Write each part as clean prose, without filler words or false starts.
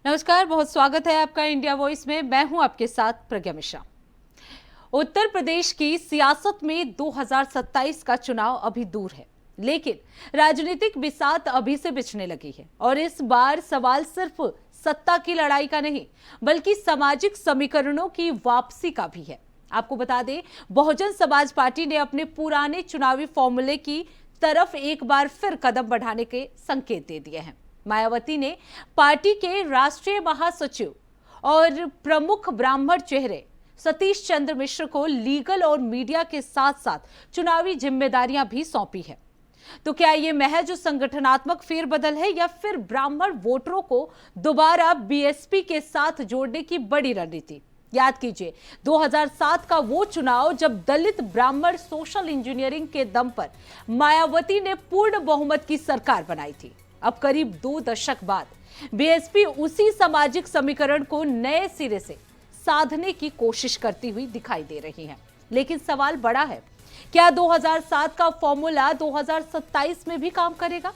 नमस्कार, बहुत स्वागत है आपका इंडिया वॉइस में। मैं हूं आपके साथ प्रज्ञा मिश्रा। उत्तर प्रदेश की सियासत में 2027 का चुनाव अभी दूर है, लेकिन राजनीतिक बिसात अभी से बिछने लगी है और इस बार सवाल सिर्फ सत्ता की लड़ाई का नहीं, बल्कि सामाजिक समीकरणों की वापसी का भी है। आपको बता दें, बहुजन समाज पार्टी ने अपने पुराने चुनावी फॉर्मूले की तरफ एक बार फिर कदम बढ़ाने के संकेत दे दिए हैं। मायावती ने पार्टी के राष्ट्रीय महासचिव और प्रमुख ब्राह्मण चेहरे सतीश चंद्र मिश्र को लीगल और मीडिया के साथ साथ चुनावी जिम्मेदारियां भी सौंपी है। तो क्या ये महज संगठनात्मक फेरबदल है या फिर ब्राह्मण वोटरों को दोबारा बीएसपी के साथ जोड़ने की बड़ी रणनीति? याद कीजिए, 2007 का वो चुनाव जब दलित ब्राह्मण सोशल इंजीनियरिंग के दम पर मायावती ने पूर्ण बहुमत की सरकार बनाई थी। अब करीब 2 दशक बाद बीएसपी उसी सामाजिक समीकरण को नए सिरे से साधने की कोशिश करती हुई दिखाई दे रही है। लेकिन सवाल बड़ा है, क्या 2007 का फॉर्मूला 2027 में भी काम करेगा?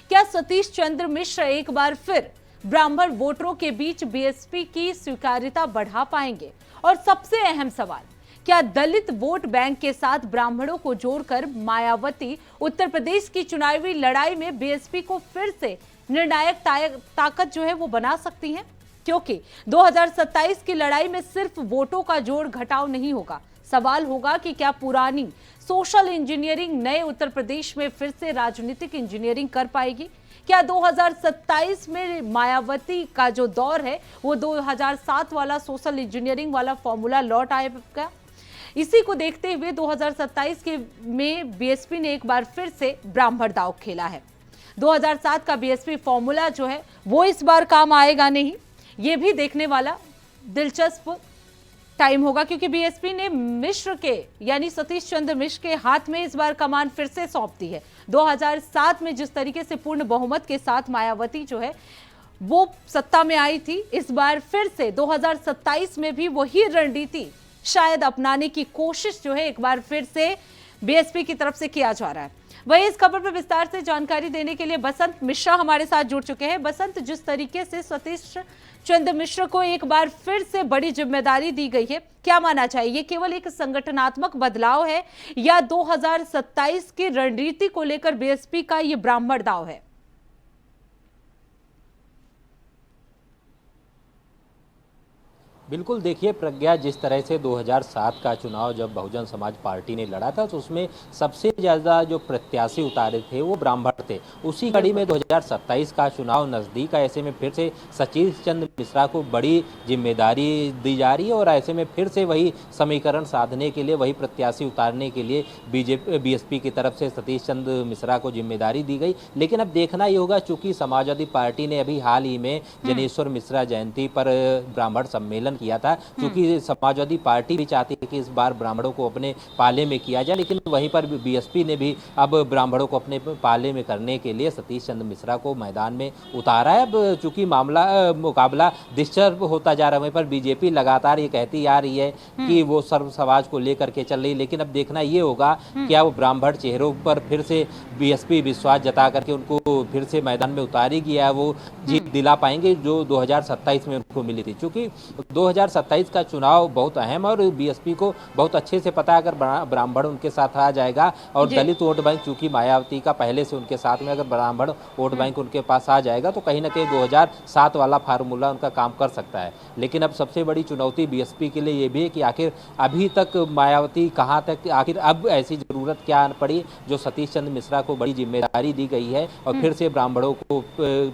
क्या सतीश चंद्र मिश्र एक बार फिर ब्राह्मण वोटरों के बीच बीएसपी की स्वीकार्यता बढ़ा पाएंगे? और सबसे अहम सवाल, क्या दलित वोट बैंक के साथ ब्राह्मणों को जोड़कर मायावती उत्तर प्रदेश की चुनावी लड़ाई में बीएसपी को फिर से निर्णायक ताकत जो है वो बना सकती हैं? क्योंकि 2027 की लड़ाई में सिर्फ वोटों का जोड़ घटाव नहीं होगा। सवाल होगा कि क्या पुरानी सोशल इंजीनियरिंग नए उत्तर प्रदेश में फिर से राजनीतिक इंजीनियरिंग कर पाएगी? क्या 2027 में मायावती का जो दौर है वो 2007 वाला सोशल इंजीनियरिंग वाला फॉर्मूला लौट आएगा? इसी को देखते हुए 2027 के में बीएसपी ने एक बार फिर से ब्राह्मण दांव खेला है। 2007 का बीएसपी फॉर्मूला जो है वो इस बार काम आएगा नहीं, ये भी देखने वाला दिलचस्प टाइम होगा, क्योंकि बीएसपी ने मिश्र के यानी सतीश चंद्र मिश्र के हाथ में इस बार कमान फिर से सौंप दी है। 2007 में जिस तरीके से पूर्ण बहुमत के साथ मायावती जो है वो सत्ता में आई थी, इस बार फिर से 2027 में भी वही रणनीति शायद अपनाने की कोशिश जो है एक बार फिर से बीएसपी की तरफ से किया जा रहा है। वही इस खबर पर विस्तार से जानकारी देने के लिए बसंत मिश्रा हमारे साथ जुड़ चुके हैं। बसंत, जिस तरीके से सतीश चंद्र मिश्र को एक बार फिर से बड़ी जिम्मेदारी दी गई है, क्या माना चाहिए, ये केवल एक संगठनात्मक बदलाव है या 2027 की रणनीति को लेकर बीएसपी का ये ब्राह्मण दांव है? बिल्कुल, देखिए प्रज्ञा, जिस तरह से 2007 का चुनाव जब बहुजन समाज पार्टी ने लड़ा था तो उसमें सबसे ज़्यादा जो प्रत्याशी उतारे थे वो ब्राह्मण थे। उसी कड़ी में 2027 का चुनाव नज़दीक है, ऐसे में फिर से सतीश चंद्र मिश्रा को बड़ी जिम्मेदारी दी जा रही है और ऐसे में फिर से वही समीकरण साधने के लिए, वही प्रत्याशी उतारने के लिए बीएसपी की तरफ से सतीश चंद्र मिश्रा को जिम्मेदारी दी गई। लेकिन अब देखना ये होगा, चूंकि समाजवादी पार्टी ने अभी हाल ही में जनेश्वर मिश्रा जयंती पर ब्राह्मण सम्मेलन किया था, क्योंकि समाजवादी पार्टी भी चाहती है कि इस बार ब्राह्मणों को अपने पाले में किया जाए, लेकिन वहीं पर बीएसपी ने भी अब ब्राह्मणों को अपने पाले में करने के लिए सतीश चंद्र मिश्रा को मैदान में उतारा है। अब चूंकि मुकाबला दिलचस्प होता जा रहा है, वहीं पर बीजेपी लगातार ये कहती आ रही है कि वो सर्व समाज को लेकर के चल रही, लेकिन अब देखना ये होगा क्या वो ब्राह्मण चेहरों पर फिर से बीएसपी विश्वास जता करके उनको फिर से मैदान में उतारेगी या वो जीत दिला पाएंगे जो 2027 में उनको मिली थी। चूंकि 2027 का चुनाव बहुत अहम है और बीएसपी को बहुत अच्छे से पता है, अगर ब्राह्मण उनके साथ आ जाएगा और दलित वोट बैंक, चूंकि मायावती का पहले से उनके साथ में, अगर ब्राह्मण वोट बैंक उनके पास आ जाएगा तो कहीं ना कहीं 2007 वाला फार्मूला उनका काम कर सकता है। लेकिन अब सबसे बड़ी चुनौती बीएसपी के लिए ये भी है कि आखिर अभी तक मायावती कहाँ तक, आखिर अब ऐसी जरूरत क्या पड़ी जो सतीश चंद्र मिश्रा को बड़ी जिम्मेदारी दी गई है और फिर से ब्राह्मणों को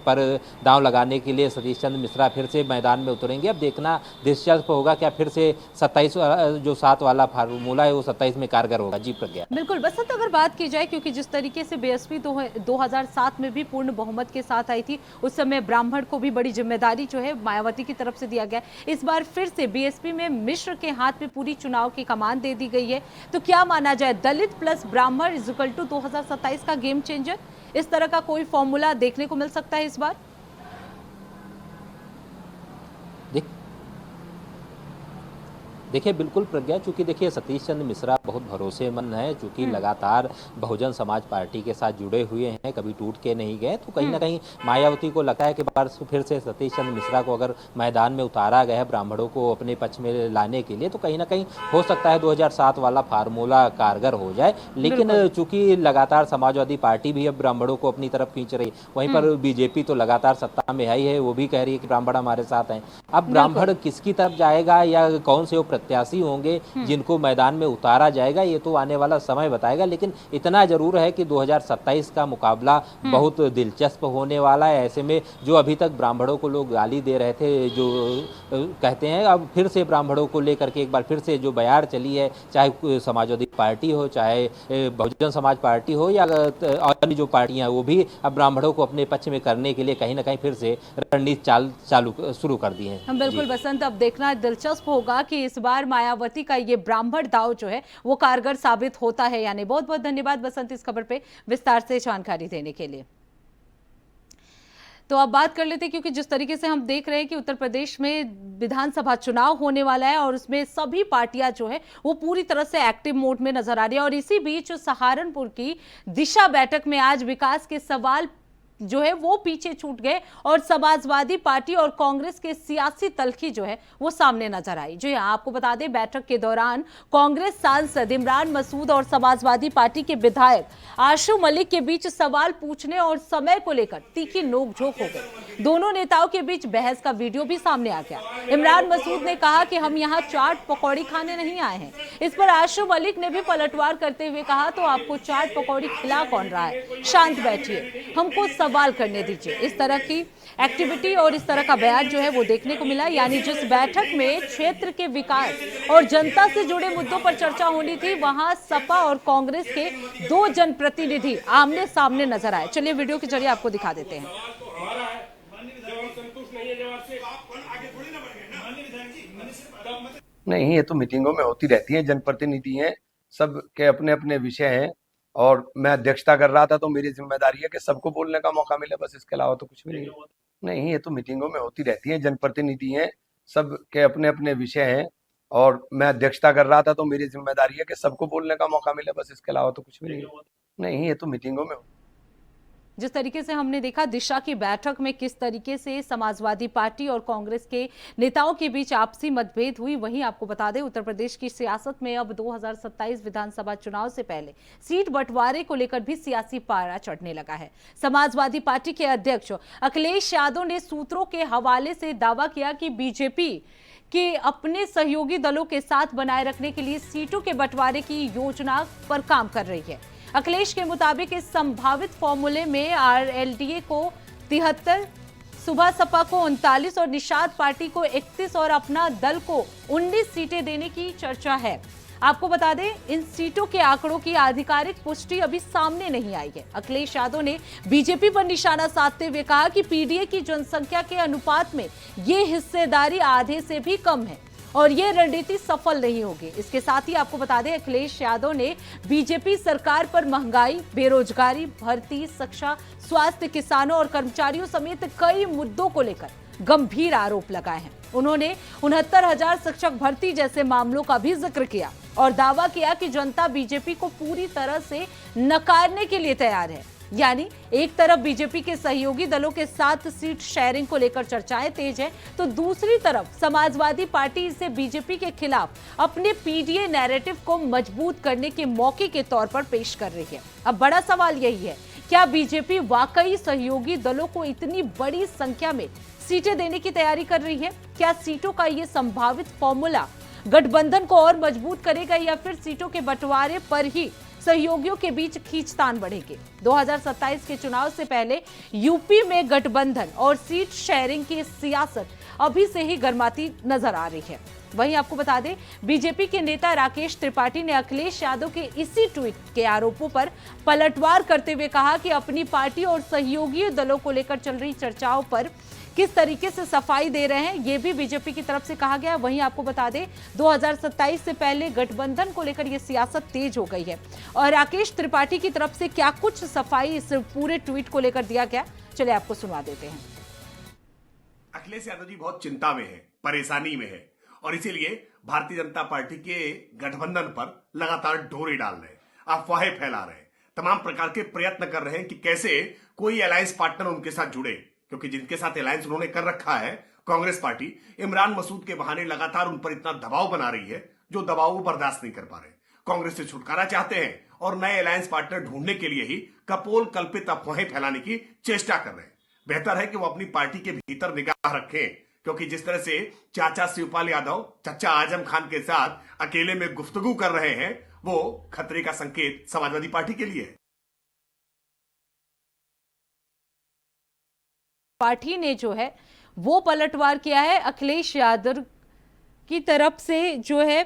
पर दांव लगाने के लिए सतीश चंद्र मिश्रा फिर से मैदान में उतरेंगे। अब देखना दिलचस्प होगा, क्या फिर से 27 जो 7 वाला फार्मूला है वो 27 में कारगर होगा। जी प्रज्ञा। बिल्कुल बसंत, अगर बात की जाए, क्योंकि जिस तरीके से बीएसपी 2007 में भी पूर्ण बहुमत के साथ आई थी, उस समय ब्राह्मण को भी बड़ी जिम्मेदारी जो है मायावती की तरफ से दिया गया। इस बार फिर से बीएसपी में मिश्र के हाथ में पूरी चुनाव की कमान दे दी गई है, तो क्या माना जाए, दलित प्लस ब्राह्मण इक्वल टू 2027 का गेम चेंजर? इस तरह का कोई फॉर्मूला देखने को मिल सकता है इस बार? देखिए बिल्कुल प्रज्ञा, चूंकि देखिए सतीश चंद्र मिश्रा बहुत भरोसेमंद है, चूंकि लगातार बहुजन समाज पार्टी के साथ जुड़े हुए हैं, कभी टूट के नहीं गए, तो कहीं ना कहीं मायावती को लगता है कि बार फिर से सतीश चंद्र मिश्रा को अगर मैदान में उतारा गया है ब्राह्मणों को अपने पक्ष में लाने के लिए, तो कहीं ना कहीं हो सकता है 2007 वाला फार्मूला कारगर हो जाए। लेकिन चूंकि लगातार समाजवादी पार्टी भी अब ब्राह्मणों को अपनी तरफ खींच रही, वहीं पर बीजेपी तो लगातार सत्ता में आई है, वो भी कह रही है कि ब्राह्मण हमारे साथ हैं। अब ब्राह्मण किसकी तरफ जाएगा या कौन से वो प्रत्याशी होंगे जिनको मैदान में उतारा जाएगा, ये तो आने वाला समय बताएगा। लेकिन इतना जरूर है कि 2027 का मुकाबला बहुत दिलचस्प होने वाला है। ऐसे में जो अभी तक ब्राह्मणों को लोग गाली दे रहे थे, जो कहते हैं, अब फिर से ब्राह्मणों को लेकर के एक बार फिर से जो बयार चली है, चाहे समाजवादी पार्टी हो, चाहे बहुजन समाज पार्टी हो या अन्य जो पार्टियां, वो भी अब ब्राह्मणों को अपने पक्ष में करने के लिए कहीं ना कहीं फिर से रणनीति चालू शुरू कर दी है। हम बिल्कुल बसंत, अब देखना दिलचस्प होगा कि इस बार मायावती का ये ब्राह्मण दाव जो है वो कारगर साबित होता है यानी। बहुत बहुत धन्यवाद बसंत इस खबर पे विस्तार से जानकारी देने के लिए। तो अब बात कर लेते हैं, क्योंकि जिस तरीके से हम देख रहे हैं कि उत्तर प्रदेश में विधानसभा चुनाव होने वाला है और उसमें सभी पार्टियां जो है वो पूरी तरह से एक्टिव मोड में नजर आ रही है। और इसी बीच सहारनपुर की दिशा बैठक में आज विकास के सवाल जो है वो पीछे छूट गए और समाजवादी पार्टी और कांग्रेस के सियासी तल्खी जो है वो सामने नजर आई। जो यहाँ आपको बता दें, बैठक के दौरान कांग्रेस सांसद इमरान मसूद और समाजवादी पार्टी के विधायक आशु मलिक के बीच सवाल पूछने और समय को लेकर तीखी नोकझोंक हो गई। दोनों नेताओं के बीच बहस का वीडियो भी सामने आ गया। इमरान मसूद ने कहा कि हम यहाँ चाट पकौड़ी खाने नहीं आए हैं। इस पर आशु मलिक ने भी पलटवार करते हुए कहा, तो आपको चाट पकौड़ी खिला कौन रहा है, शांत बैठिए, हमको सवाल करने दीजिए। इस तरह की एक्टिविटी और इस तरह का बयान जो है वो देखने को मिला। यानी जिस बैठक में क्षेत्र के विकास और जनता से जुड़े मुद्दों पर चर्चा होनी थी, वहां सपा और कांग्रेस के दो जनप्रतिनिधि आमने सामने नजर आए। चलिए वीडियो के जरिए आपको दिखा देते हैं। नहीं, ये तो मीटिंगों में होती रहती है, जनप्रतिनिधि हैं, सबके अपने अपने विषय हैं और मैं अध्यक्षता कर रहा था तो मेरी जिम्मेदारी है कि सबको बोलने का मौका मिले, बस इसके अलावा तो कुछ भी नहीं। नहीं, ये तो मीटिंगों में होती रहती है, जनप्रतिनिधि हैं, सबके अपने अपने विषय हैं और मैं अध्यक्षता कर रहा था तो मेरी जिम्मेदारी है कि सबको बोलने का मौका मिले, बस इसके अलावा तो कुछ भी नहीं। नहीं, ये तो मीटिंगों में। जिस तरीके से हमने देखा दिशा की बैठक में किस तरीके से समाजवादी पार्टी और कांग्रेस के नेताओं के बीच आपसी मतभेद हुई, वहीं आपको बता दें उत्तर प्रदेश की सियासत में अब 2027 विधानसभा चुनाव से पहले सीट बंटवारे को लेकर भी सियासी पारा चढ़ने लगा है। समाजवादी पार्टी के अध्यक्ष अखिलेश यादव ने सूत्रों के हवाले से दावा किया कि बीजेपी के अपने सहयोगी दलों के साथ बनाए रखने के लिए सीटों के बंटवारे की योजना पर काम कर रही है। अखिलेश के मुताबिक इस संभावित फॉर्मूले में आरएलडीए को 73, सुबह सपा को 39 और निषाद पार्टी को 31 और अपना दल को 19 सीटें देने की चर्चा है। आपको बता दें, इन सीटों के आंकड़ों की आधिकारिक पुष्टि अभी सामने नहीं आई है। अखिलेश यादव ने बीजेपी पर निशाना साधते हुए कहा कि पीडीए की जनसंख्या के अनुपात में ये हिस्सेदारी आधे से भी कम है और ये रणनीति सफल नहीं होगी। इसके साथ ही आपको बता दें, अखिलेश यादव ने बीजेपी सरकार पर महंगाई, बेरोजगारी, भर्ती, शिक्षा, स्वास्थ्य, किसानों और कर्मचारियों समेत कई मुद्दों को लेकर गंभीर आरोप लगाए हैं। उन्होंने 69,000 शिक्षक भर्ती जैसे मामलों का भी जिक्र किया और दावा किया कि जनता बीजेपी को पूरी तरह से नकारने के लिए तैयार है। यानी एक तरफ बीजेपी के सहयोगी दलों के साथ सीट शेयरिंग को लेकर चर्चाएं तेज है, तो दूसरी तरफ समाजवादी पार्टी इसे बीजेपी के खिलाफ अपने पीडीए नैरेटिव को मजबूत करने के मौके के तौर पर पेश कर रही है। अब बड़ा सवाल यही है, क्या बीजेपी वाकई सहयोगी दलों को इतनी बड़ी संख्या में सीटें देने की तैयारी कर रही है? क्या सीटों का ये संभावित फॉर्मूला गठबंधन को और मजबूत करेगा या फिर सीटों के बंटवारे पर ही सहयोगियों के बीच खींचतान बढ़ेगी? 2027 के चुनाव से पहले यूपी में गठबंधन और सीट शेयरिंग की सियासत अभी से ही गर्माती नजर आ रही है। वहीं आपको बता दें, बीजेपी के नेता राकेश त्रिपाठी ने अखिलेश यादव के इसी ट्वीट के आरोपों पर पलटवार करते हुए कहा कि अपनी पार्टी और सहयोगी दलों को लेकर चल रही चर्चाओं पर किस तरीके से सफाई दे रहे हैं, ये भी बीजेपी की तरफ से कहा गया। वहीं आपको बता दें, 2027 से पहले गठबंधन को लेकर यह सियासत तेज हो गई है और राकेश त्रिपाठी की तरफ से क्या कुछ सफाई इस पूरे ट्वीट को लेकर दिया गया, चलिए आपको सुनवा देते हैं। अखिलेश यादव जी बहुत चिंता में है, परेशानी में है और इसीलिए भारतीय जनता पार्टी के गठबंधन पर लगातार डोरी डाल रहे हैं, अफवाहें फैला रहे हैं, तमाम प्रकार के प्रयत्न कर रहे हैं कि कैसे कोई अलायंस पार्टनर उनके साथ जुड़े, क्योंकि जिनके साथ अलायंस उन्होंने कर रखा है कांग्रेस पार्टी, इमरान मसूद के बहाने लगातार उन पर इतना दबाव बना रही है जो दबाव वो बर्दाश्त नहीं कर पा रहे। कांग्रेस से छुटकारा चाहते हैं और नए अलायंस पार्टनर ढूंढने के लिए ही कपोल कल्पित अफवाहें फैलाने की चेष्टा कर रहे हैं। बेहतर है कि वो अपनी पार्टी के भीतर निगाह रखें, क्योंकि जिस तरह से चाचा शिवपाल यादव चचा आजम खान के साथ अकेले में गुफ्तगू कर रहे हैं, वो खतरे का संकेत समाजवादी पार्टी के लिए है। पार्टी ने जो है वो पलटवार किया है अखिलेश यादव की तरफ से जो है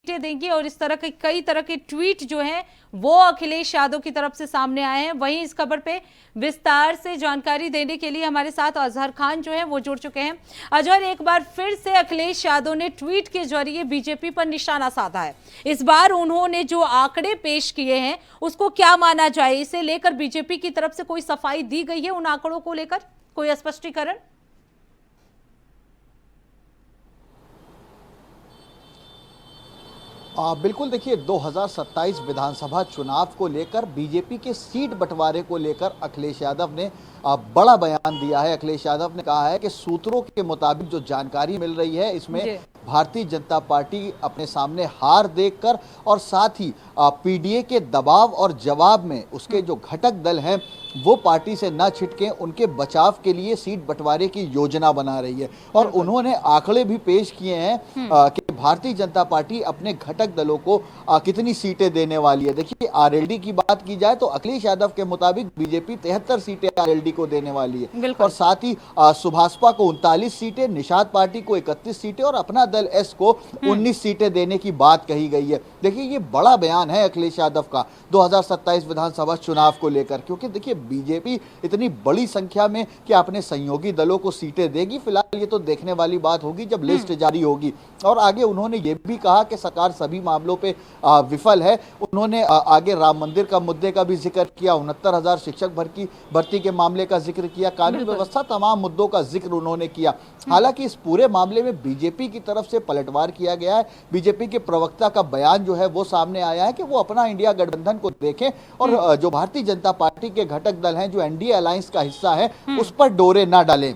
देंगे और इस तरह के कई तरह के ट्वीट जो हैं वो अखिलेश यादव की तरफ से सामने आए हैं। वहीं इस खबर पे विस्तार से जानकारी देने के लिए हमारे साथ अजहर खान जो है वो जुड़ चुके हैं। अजहर, एक बार फिर से अखिलेश यादव ने ट्वीट के जरिए बीजेपी पर निशाना साधा है। इस बार उन्होंने जो आंकड़े पेश किए हैं उसको क्या माना जाए? इसे लेकर बीजेपी की तरफ से कोई सफाई दी गई है? उन आंकड़ों को लेकर कोई स्पष्टीकरण? बिल्कुल, देखिए 2027 विधानसभा चुनाव को लेकर बीजेपी के सीट बंटवारे को लेकर अखिलेश यादव ने बड़ा बयान दिया है। अखिलेश यादव ने कहा है कि सूत्रों के मुताबिक जो जानकारी मिल रही है इसमें भारतीय जनता पार्टी अपने सामने हार देखकर और साथ ही पीडीए के दबाव और जवाब में उसके जो घटक दल हैं वो पार्टी से न छिटके उनके बचाव के लिए सीट बंटवारे की योजना बना रही है। और उन्होंने आंकड़े भी पेश किए हैं कि भारतीय जनता पार्टी अपने घटक दलों को कितनी सीटें देने वाली है। देखिए, आरएलडी की बात की जाए तो अखिलेश यादव के मुताबिक बीजेपी 73 सीटें आरएलडी को देने वाली है और साथ ही सुभाषपा को 39 सीटें, निषाद पार्टी को 31 सीटें और अपना दल एस को 19 सीटें देने की बात कही गई है। देखिए, ये बड़ा बयान है अखिलेश यादव का 2027 विधानसभा चुनाव को लेकर, क्योंकि देखिए बीजेपी इतनी बड़ी संख्या में कि अपने सहयोगी दलों को सीटें देगी, फिलहाल ये तो देखने वाली बात होगी जब लिस्ट जारी होगी। और आगे उन्होंने ये भी कहा कि सरकार सभी मामलों पे विफल है। उन्होंने आगे राम मंदिर का मुद्दे का भी जिक्र किया, 69,000 शिक्षक भर्ती के मामले का जिक्र किया, कानून व्यवस्था, तमाम मुद्दों का जिक्र उन्होंने किया। हालांकि इस पूरे मामले में बीजेपी की तरफ से पलटवार किया गया है। बीजेपी के प्रवक्ता का बयान जो है वो सामने आया है कि वो अपना इंडिया गठबंधन को देखें और जो भारतीय जनता पार्टी के घटक दल हैं जो एनडीए अलायंस का हिस्सा है उस पर डोरे ना डालें,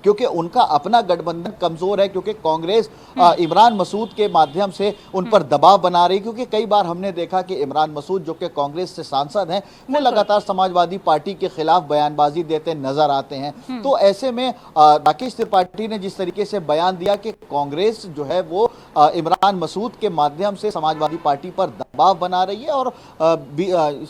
क्योंकि उनका अपना गठबंधन कमजोर है, क्योंकि कांग्रेस इमरान मसूद के माध्यम से उन पर दबाव बना रही। क्योंकि कई बार हमने देखा कि इमरान मसूद जो कि कांग्रेस से सांसद हैं वो लगातार समाजवादी पार्टी के खिलाफ बयानबाजी देते नजर आते हैं। तो ऐसे में राकेश त्रिपाठी ने जिस तरीके से बयान दिया कि कांग्रेस जो है वो इमरान मसूद के माध्यम से समाजवादी पार्टी पर दबाव बना रही है और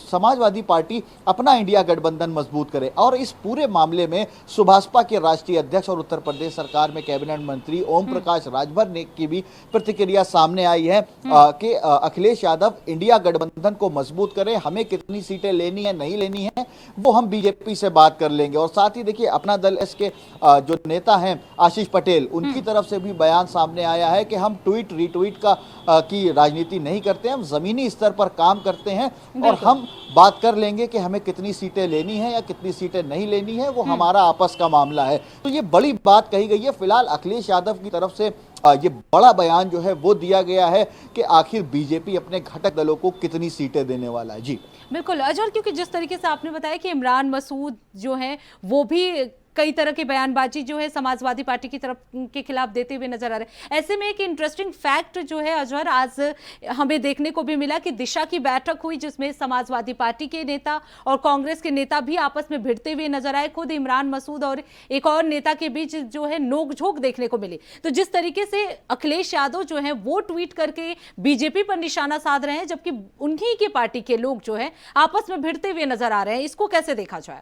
समाजवादी पार्टी अपना इंडिया गठबंधन मजबूत करे। और इस पूरे मामले में सुभाषपा के राष्ट्रीय अध्यक्ष और उत्तर प्रदेश सरकार में कैबिनेट मंत्री ओम प्रकाश राजभर ने की भी प्रतिक्रिया सामने आई है कि अखिलेश यादव इंडिया गठबंधन को मजबूत करें, हमें कितनी सीटें लेनी है नहीं लेनी है वो हम बीजेपी से बात कर लेंगे। और साथ ही देखिए अपना दल एस के जो नेता हैं आशीष पटेल, उनकी तरफ से भी बयान सामने आया है कि हम ट्वीट रिट्वीट की राजनीति नहीं करते हैं, हम जमीनी स्तर पर काम करते हैं और हम बात कर लेंगे कि हमें कितनी सीटें लेनी है या कितनी सीटें नहीं लेनी है, वो हमारा आपस का मामला है। तो ये बड़ी बात कही गई है। फिलहाल अखिलेश यादव की तरफ से ये बड़ा बयान जो है वो दिया गया है कि आखिर बीजेपी अपने घटक दलों को कितनी सीटें देने वाला है। जी बिल्कुल अजहर, क्योंकि जिस तरीके से आपने बताया कि इमरान मसूद जो है वो भी कई तरह की बयानबाजी जो है समाजवादी पार्टी की तरफ के खिलाफ देते हुए नजर आ रहे हैं। ऐसे में एक इंटरेस्टिंग फैक्ट जो है अजहर आज हमें देखने को भी मिला कि दिशा की बैठक हुई जिसमें समाजवादी पार्टी के नेता और कांग्रेस के नेता भी आपस में भिड़ते हुए नजर आए। खुद इमरान मसूद और एक और नेता के बीच जो है नोकझोंक देखने को मिली। तो जिस तरीके से अखिलेश यादव जो है वो ट्वीट करके बीजेपी पर निशाना साध रहे हैं, जबकि उन्हीं की पार्टी के लोग जो है आपस में भिड़ते हुए नजर आ रहे हैं, इसको कैसे देखा जाए?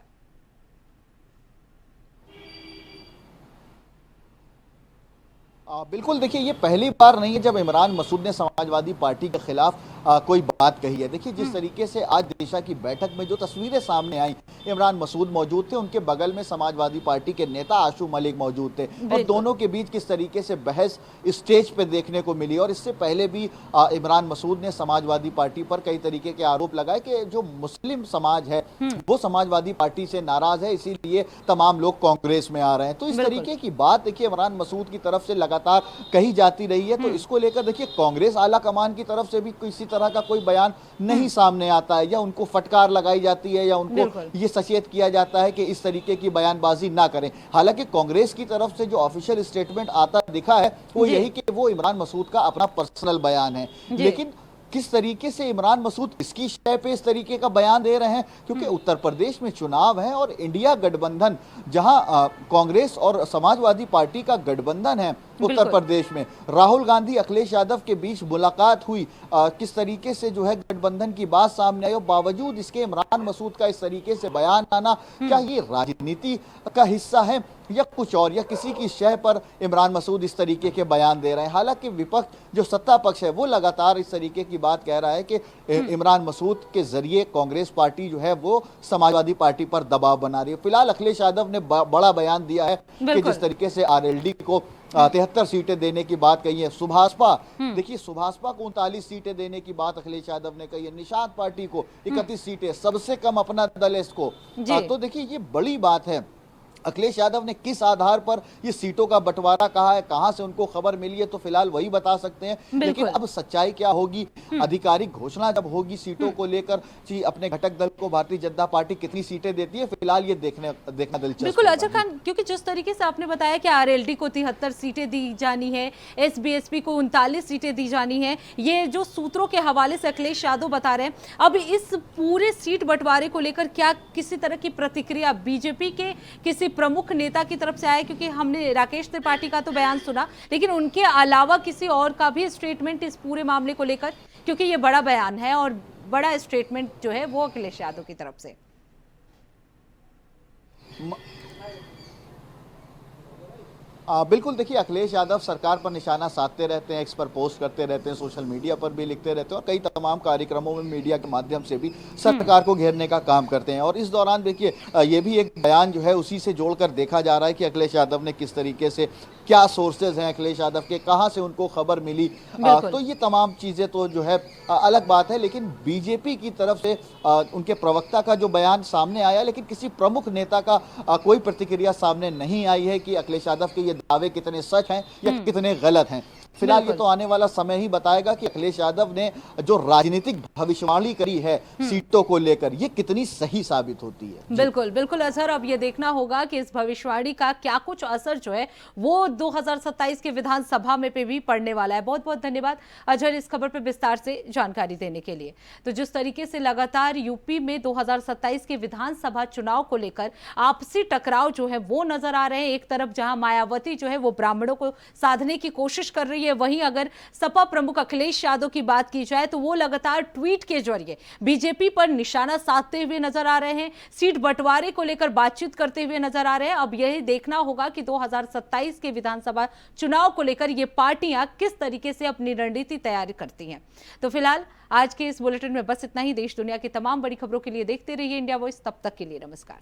बिल्कुल, देखिए ये पहली बार नहीं है जब इमरान मसूद ने समाजवादी पार्टी के खिलाफ कोई बात कही है। देखिए जिस तरीके से आज दिशा की बैठक में जो तस्वीरें सामने आई, इमरान मसूद मौजूद थे, उनके बगल में समाजवादी पार्टी के नेता आशू मलिक मौजूद थे और दोनों के बीच किस तरीके से बहस स्टेज पे देखने को मिली। और इससे पहले भी इमरान मसूद ने समाजवादी पार्टी पर कई तरीके के आरोप लगाए कि जो मुस्लिम समाज है वो समाजवादी पार्टी से नाराज है, इसीलिए तमाम लोग कांग्रेस में आ रहे हैं। तो इस तरीके की बात देखिए इमरान मसूद की तरफ से लगातार कही जाती रही है। तो इसको लेकर देखिए कांग्रेस आला कमान की तरफ से भी किसी तरह का कोई बयान नहीं सामने आता है, या उनको फटकार लगाई जाती है, या उनको ये सचेत किया जाता है कि इस तरीके की बयानबाजी ना करें। हालांकि कांग्रेस की तरफ से जो ऑफिशियल स्टेटमेंट आता दिखा है वो यही कि वो इमरान मसूद का अपना पर्सनल बयान है। लेकिन किस तरीके से इमरान मसूद इसकी शय पे इस तरीके का बयान दे रहे हैं, क्योंकि उत्तर प्रदेश में चुनाव है और इंडिया गठबंधन जहां कांग्रेस और समाजवादी पार्टी का गठबंधन है उत्तर प्रदेश में, राहुल गांधी अखिलेश यादव के बीच मुलाकात हुई, किस तरीके से जो है गठबंधन की बात सामने आई, और बावजूद इसके इमरान मसूद का इस तरीके से बयान आना, क्या ये राजनीति का हिस्सा है या कुछ और, या किसी की शय पर इमरान मसूद इस तरीके के बयान दे रहे हैं। हालांकि विपक्ष जो सत्ता पक्ष है वो लगातार इस तरीके की बात कह रहा है कि इमरान मसूद के जरिए कांग्रेस पार्टी जो है वो समाजवादी पार्टी पर दबाव बना रही है। फिलहाल अखिलेश यादव ने बड़ा बयान दिया है कि जिस तरीके से आरएलडी को 73 सीटें देने की बात कही है, सुभाषपा देखिए सुभाषपा को 39 सीटें देने की बात अखिलेश यादव ने कही है, निषाद पार्टी को 31 सीटें, सबसे कम अपना दल है इसको। तो देखिए ये बड़ी बात है। अखिलेश यादव ने किस आधार पर ये सीटों का बंटवारा कहा है, कहां से उनको खबर मिली है, तो फिलहाल वही बता सकते हैं। लेकिन अब सच्चाई क्या होगी, आधिकारिक घोषणा जब होगी सीटों को लेकर, अपने घटक दल को भारतीय जनता पार्टी कितनी सीटें देती है, फिलहाल ये देखना दिलचस्प। बिल्कुल अजहर खान, क्योंकि जिस तरीके से आपने बताया कि आरएलडी को 73 सीटें दी जानी है, एसबीएसपी को 39 सीटें दी जानी है, ये जो सूत्रों के हवाले से अखिलेश यादव बता रहे हैं, अब इस पूरे सीट बंटवारे को लेकर क्या किसी तरह की प्रतिक्रिया बीजेपी के किसी प्रमुख नेता की तरफ से आया? क्योंकि हमने राकेश त्रिपाठी का तो बयान सुना, लेकिन उनके अलावा किसी और का भी स्टेटमेंट इस पूरे मामले को लेकर, क्योंकि ये बड़ा बयान है और बड़ा स्टेटमेंट जो है वो अखिलेश यादव की तरफ से। बिल्कुल देखिए अखिलेश यादव सरकार पर निशाना साधते रहते हैं, एक्स पर पोस्ट करते रहते हैं, सोशल मीडिया पर भी लिखते रहते हैं और कई तमाम कार्यक्रमों में मीडिया के माध्यम से भी सरकार को घेरने का काम करते हैं। और इस दौरान देखिए ये भी एक बयान जो है उसी से जोड़कर देखा जा रहा है कि अखिलेश यादव ने किस तरीके से, क्या सोर्सेज हैं अखिलेश यादव के, कहाँ से उनको खबर मिली, तो ये तमाम चीज़ें तो जो है अलग बात है। लेकिन बीजेपी की तरफ से उनके प्रवक्ता का जो बयान सामने आया, लेकिन किसी प्रमुख नेता का कोई प्रतिक्रिया सामने नहीं आई है कि अखिलेश यादव के ये दावे कितने सच हैं या कितने गलत हैं। फिलहाल ये तो आने वाला समय ही बताएगा कि अखिलेश यादव ने जो राजनीतिक भविष्यवाणी करी है सीटों को लेकर, ये कितनी सही साबित होती है। बिल्कुल बिल्कुल अजहर, अब ये देखना होगा कि इस भविष्यवाणी का क्या कुछ असर जो है वो 2027 के विधानसभा में पे भी पड़ने वाला है। बहुत बहुत धन्यवाद अजहर इस खबर पर विस्तार से जानकारी देने के लिए। तो जिस तरीके से लगातार यूपी में 2027 के विधानसभा चुनाव को लेकर आपसी टकराव जो है वो नजर आ रहे हैं। एक तरफ जहां मायावती जो है वो ब्राह्मणों को साधने की कोशिश कर रही है, वहीं अगर सपा प्रमुख अखिलेश यादव की बात की जाए तो वो लगातार ट्वीट के जरिए बीजेपी पर निशाना साधते हुए नजर आ रहे हैं, सीट बंटवारे को लेकर बातचीत करते हुए नजर आ रहे हैं। अब यही देखना होगा कि 2027 के विधानसभा चुनाव को लेकर ये पार्टियां किस तरीके से अपनी रणनीति तैयार करती हैं। तो फिलहाल आज के इस बुलेटिन में बस इतना ही। देश दुनिया की तमाम बड़ी खबरों के लिए देखते रहिए इंडिया वॉइस। तब तक के लिए नमस्कार।